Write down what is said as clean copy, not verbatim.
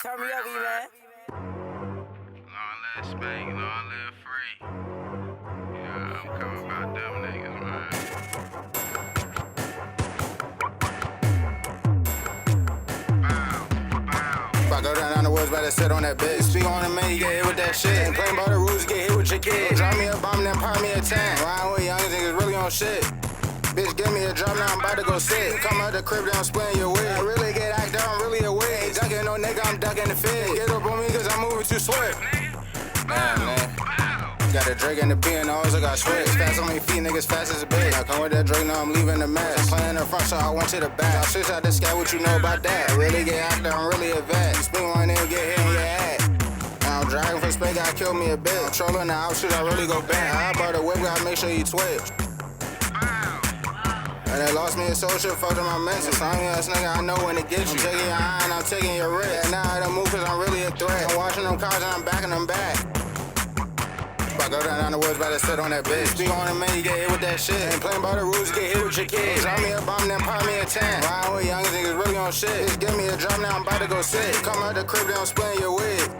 Turn me up, E-Man. Long live Spank, long live free. Yeah, I'm coming about them niggas, man. If I go down the woods, better sit on that bitch. Speak on the man, you get hit with that shit. Ain't playing by the rules, get hit with your kids. Drop me a bomb, then pop me a 10. Riding with young niggas really on shit. Bitch, give me a drop, now I'm about to go sit. Come out the crib, then I'm splitting your wig. I really get active, I'm really a wig. Ain't ducking no nigga, I'm ducking the fig. Get up on me, cause I'm moving too swift. Man. Got a Drake and the P and also got switch. Fast on my feet, niggas fast as a bitch. I come with that Drake, now I'm leaving the mess. I'm playing the front, so I went to the back. I switch out the sky, what you know about that? I really get active, I'm really a vet. You spin one nigga, get hit in your head. Now I'm dragging for space, gotta kill me a bitch. I'm trolling the outfit, I really go back. I bought a whip, gotta make sure you twitch. And they lost me a social, fucked up my mental. Slimy ass nigga, I know when to get you. I'm taking your eye and I'm taking your wrist. And now I don't move cause I'm really a threat. I'm watching them cars and I'm backing them back. If I go down the woods, better sit on that bitch. Speak on the man, you get hit with that shit. Ain't playing by the rules, get hit with your kids. Drop me a bomb, then pop me a 10. Riding with young niggas really on shit. Just give me a drop, now I'm about to go sit. Come out the crib, then I'm splitting your wig.